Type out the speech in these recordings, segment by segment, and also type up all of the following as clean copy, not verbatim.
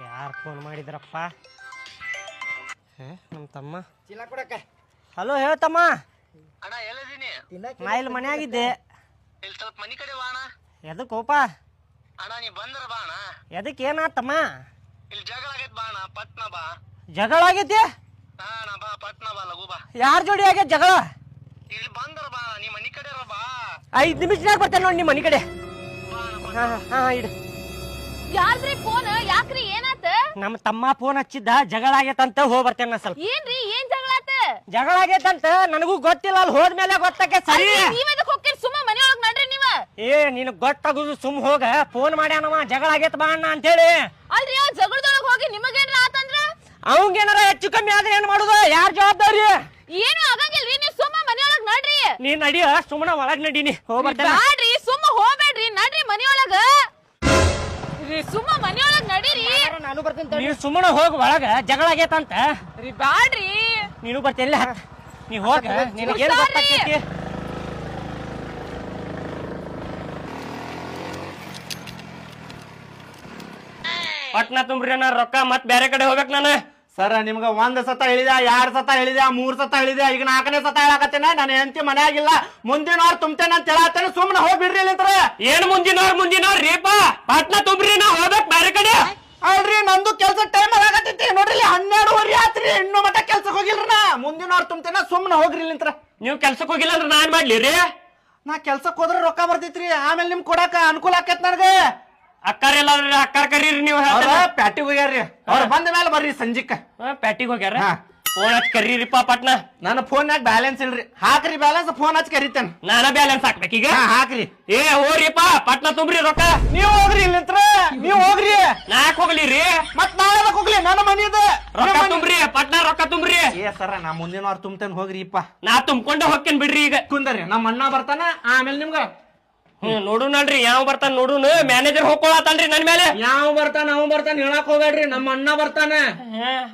ಯಾರು ಫೋನ್ ಮಾಡಿದ್ರಪ್ಪ? ನಮ್ಮ ತಮ್ಮ. ಚೀಲ ಕೊಡಕ್ಕೆ. ಹಲೋ ಹೇಳ್ತಮ್ಮ. ಅಣ್ಣ ಎಲ್ಲಿದ್ದೀನಿ? ನಾ ಇಲ್ಲಿ ಮನ್ಯಾಗಿದ್ದೆ. ಇಲ್ಲಿ ಸ್ವಲ್ಪ ಮನಿ ಕಡೆ ಬಾ ಅಣ್ಣ. ಎದಕ್ಕೋಪ? ಅಣ್ಣ ನೀ ಬಂದ್ರ ಬಾ ಅಣ್ಣ. ಎದಕ್ಕೆ ಏನಾತಮ್ಮ? ಇಲ್ಲಿ ಜಗಳ ಆಗೈತ್ ಬಾ ಅಣ್ಣ, ಪಟ್ನ ಬಾ. ಜಗಳ ಆಗೈತಿ? ಹಾ ಅಣ್ಣ ಬಾ, ಪಟ್ನ ಬಾ, ಲಘು ಬಾ. ಯಾರ ಜೋಡಿ ಆಗೈತೆ ಜಗಳ? ಇಲ್ಲಿ ಬಂದ್ರ ಬಾ, ನೀ ಮನಿ ಕಡೆ ಬಾ. 5 ನಿಮಿಷನಾಗ ಬರ್ತೇನೆ ನೋಡಿ ನಿಮ್ಮ ಮನೆ ಕಡೆ. ಬಾ ಅಣ್ಣ. ಹಾ ಇಡು. ಯಾರ್ದ್ರಿ ಫೋನ್? ಯಾಕ್ರಿ ಏನಾತ? ನಮ್ಮ ತಮ್ಮ ಫೋನ್ ಹಚ್ಚಿದ್ದ, ಜಗಳ ಆಗೈತಂತ ಹೋಗಿ ಬರ್ತೇನೆ ನಾ ಸ್ವಲ್ಪ. ಏನ್ರಿ ಏನ್ ಜಗಳಾತ? ಜಗಳ ಆಗೈತಂತ ನನಗೂ ಗೊತ್ತಿಲ್ಲ, ಅಲ್ಲಿ ಹೋದ್ಮೇಲೆ ಗೊತ್ತಾಕೆ ಸರಿ. ನೀವ್ ಎದಕ್ ಹೋಗ್ತೀರಿ? ಸುಮ್ಮ ಮನೆಯೊಳಗ್ ನಡ್ರಿ ನೀವ. ನಿನಗ್ ಗೊತ್ತಾಗುದು ಸುಮ್ ಹೋಗ. ಫೋನ್ ಮಾಡ್ಯಾನವ ಜಗಳ ಆಗೈತ ಬಾ ಅಣ್ಣ ಅಂತೇಳಿ. ಅಲ್ರಿ ಆ ಜಗಳದೊಳಗ್ ಹೋಗಿ ನಿಮಗೇನ್ರ ಆತಂದ್ರ? ಅವಂಗೇನಾರ ಹೆಚ್ಚು ಕಮ್ಮಿ ಆದ್ರೆ ಏನ್ ಮಾಡುದು? ಯಾರ ಜವಾಬ್ದಾರಿ? ಏನು ಆಗಂಗಿಲ್ರಿ, ನೀವ್ ಸುಮ್ಮ ಮನೆಯೊಳಗ್ ನಡ್ರಿ. ನೀ ನಡಿಯ, ಸುಮ್ಮನ ಒಳಗ್ ನಡೀನಿ. ಹೋಗ್ಬರ್ತೇನೆ. ಬ್ಯಾಡ್ರಿ, ಸುಮ್ಮ ಹೋಗ್ಬೇಡ್ರಿ, ನಡ್ರಿ ಮನೆಯೊಳಗ. ಸುಮ್ಮ ಮನೆಯೊಳಗ್ ನಡೀರಿ. ನಾನು ಬರ್ತೇನೆ. ನೀವ್ ಸುಮ್ಮನ ಹೋಗ್ ಒಳಗ, ಜಗಳ ಆಗೈತಂತ. ಬ್ಯಾಡ್ರಿ, ನೀನು ಬರ್ತೇನಿಲ್ಲ. ನೀ ಹೋಗ, ನಿನಗೇನು ಗೊತ್ತಾಗ್ತೈತಿ? ಪಟ್ನ ತುಂಬ್ರಿ ಅಣ್ಣ, ರೊಕ್ಕ ಮತ್ ಬೇರೆ ಕಡೆ ಹೋಗ್ಬೇಕು ನಾನು. ಸರ್ ನಿಮ್ಗ 1 ಸತ ಹೇಳಿದೆ, 2 ಸತ ಹೇಳಿದೆ, 3 ಸತ ಹೇಳಿದೆ, ಈಗ 4ನೇ ಸತ ಹೇಳಕತ್ತೇನೆ. ನಾನು ಹೆಂಡತಿ ಮನ್ಯಾಗಿಲ್ಲ, ಮುಂದಿನ ವಾರ ತುಂಬ್ತೇನೆ ಅಂತ ಹೇಳತ್ತೇನೆ. ಸುಮ್ಮನೆ ಹೋಗಿ ಬಿಡ್ರಿ ಇಲ್ಲಿಂತ್ರ. ಏನ್ ಮುಂದಿನವ್ರ ರೀಪ? ಪಟ್ನ ತುಂಬ್ರಿ, ನಾ ಹೋಗ್ಬೇಕು ಬೇರೆ ಕಡೆ. ಅಲ್ರಿ ನಂದು ಕೆಲ್ಸ ಟೈಮ್ ಆಗತ್ತೈತಿ ನೋಡ್ರಿ, 12:30 ಆತ್ರಿ, ಇನ್ನೂ ಮಟ್ಟ ಕೆಲ್ಸಕ್ಕೆ ಹೋಗಿಲ್ರಿ. ನಾ ಮುಂದಿನ ವಾರ ತುಂಬ್ತೇನೆ, ಸುಮ್ಮನೆ ಹೋಗ್ರಿ ಇಲ್ಲಿಂತ್ರ. ನೀವ್ ಕೆಲ್ಸಕ್ ಹೋಗಿಲ್ಲ ಅಂದ್ರೆ ನಾನ್ ಮಾಡ್ಲಿ ರೀ? ನಾ ಕೆಲ್ಸಕ್ಕೆ ಹೋದ್ರೆ ರೊಕ್ಕ ಬರ್ತೈತ್ರಿ, ಆಮೇಲೆ ನಿಮ್ ಕೊಡಾಕ ಅನುಕೂಲ ಆಕೈತ್ ನನಗೆ. ಅಕ್ಕಾರ ಎಲ್ಲ ಅಕ್ಕಾರ ಕರೀರಿ ನೀವು. ಪ್ಯಾಟಿಗೆ ಹೋಗ್ಯಾರ್ರಿ, ಅವ್ರು ಬಂದ ಮೇಲೆ ಬರ್ರಿ ಸಂಜಿಕ್ಕ. ಪ್ಯಾಟಿಗೆ ಹೋಗ್ಯಾರ. ಫೋನ್ ಹಚ್ಚಿ ಕರೀರಿಪ್ಪ ಪಟ್ನ. ನನ್ನ ಫೋನ್ಯಾಗ ಬ್ಯಾಲೆನ್ಸ್ ಇಲ್ರಿ, ಹಾಕ್ರಿ ಬ್ಯಾಲೆನ್ಸ್, ಫೋನ್ ಹಚ್ಚಿ ಕರಿತೇನೆ. ನಾನ ಬ್ಯಾಲೆನ್ಸ್ ಹಾಕ್ಬೇಕೀಗ? ಹಾಕ್ರಿ. ಹೋಗ್ರಿಪ್ಪ, ಪಟ್ನ ತುಂಬ್ರಿ ರೊಕ್ಕ. ನೀವ್ ಹೋಗ್ರಿ ಇಲ್ಲಿಂತ್ರ, ನೀವ್ ಹೋಗ್ರಿ. ನಾ ಯಾಕೆ ಹೋಗ್ಲಿ ರೀ? ಮತ್ ನಾಳೆ ಹೋಗ್ಲಿ, ನನ್ನ ಮನಿ ಇದೆ. ರೊಕ್ಕ ತುಂಬ್ರಿ, ಪಟ್ನ ರೊಕ್ಕ ತುಂಬ್ರಿ. ಸರ ನಾ ಮುಂದಿನ ವಾರ ತುಂಬ್ತೇನೆ, ಹೋಗ್ರಿ ಇಪ್ಪ. ನಾ ತುಂಬ್ಕೊಂಡ ಹೋಗ್ತೇನೆ ಬಿಡ್ರಿ ಈಗ. ಕುಂದರಿ, ನಮ್ಮ ಅಣ್ಣ ಬರ್ತಾನ, ಆಮೇಲೆ ನಿಮ್ಗ ನೋಡು ನಡ್ರಿ, ಯಾವ ಬರ್ತಾನ ನೋಡುನು. ಮ್ಯಾನೇಜರ್ ಹೋಗ್ಕೊಳತಾನ್ರಿ ನನ್ ಮೇಲೆ. ಯಾವ ಬರ್ತಾನ ಅವ್ ಬರ್ತಾನ ಹೇಳಕ್ ಹೋಗ್ಬೇಡ್ರಿ, ನಮ್ಮ ಅಣ್ಣ ಬರ್ತಾನ.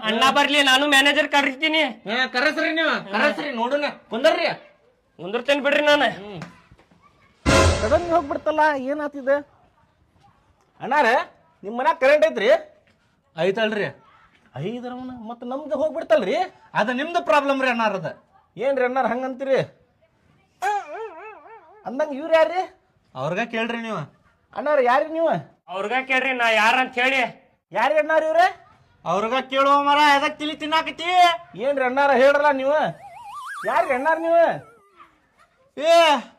ಅಣ್ಣ ಬರ್ಲಿ, ನಾನು ಮ್ಯಾನೇಜರ್ ಕರಿತೀನಿ. ಕರೆಸ್ರಿ ನೀವು, ಕರೆಸ್ರಿ, ನೋಡುನ. ಕುಂದರ್ರಿ, ಮುಂದಿರ್ತೇನೆ ಬಿಡ್ರಿ ನಾನು. ಸಡನ್ ಹೋಗ್ಬಿಡ್ತಲ್ಲ, ಏನಾತಿದೆ? ಅಣ್ಣಾರ ನಿಮ್ ಮನ್ಯಾಗ ಕರೆಂಟ್ ಐತ್ರಿ? ಐತಲ್ರಿ. ಐದರವನ ಮತ್ ನಮ್ದು ಹೋಗ್ಬಿಡ್ತಲ್ರಿ? ಅದ ನಿಮ್ದು ಪ್ರಾಬ್ಲಮ್ ರೀ ಅಣ್ಣಾರ. ಅದ ಏನ್ರಿ ಅಣ್ಣಾರ ಹಂಗಂತೀರಿ? ಅಂದಂಗ ಇವ್ರು ಯಾರ್ರಿ? ಅವ್ರಗ ಕೇಳ್ರಿ ನೀವು. ಅಣ್ಣಾರ ಯಾರಿ ನೀವು? ಅವ್ರಗ ಕೇಳ್ರಿ, ನಾ ಯಾರಂತ ಹೇಳಿ. ಯಾರಿ ಅಣ್ಣಾರ ಇವ್ರೆ? ಅವ್ರಗ ಕೇಳುವ ಮರ, ಎದಕ್ ತಿಳಿ ತಿನ್ನಾಕತಿ? ಏನ್ರಿ ಅಣ್ಣಾರ ಹೇಳ್ರಲ್ಲ ನೀವು. ಯಾರಿ ಅಣ್ಣಾರ ನೀವು?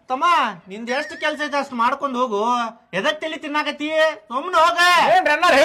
ತಮ್ಮ, ನಿಂದ ಎಷ್ಟು ಕೆಲ್ಸ ಐತೆ ಅಷ್ಟು ಮಾಡ್ಕೊಂಡು ಹೋಗು. ಎದಕ್ ತಿಳಿ ತಿನ್ನಾಕತಿ? ಸುಮ್ನೆ ಹೋಗ. ಏನ್ರಿ ಅಣ್ಣಾರ?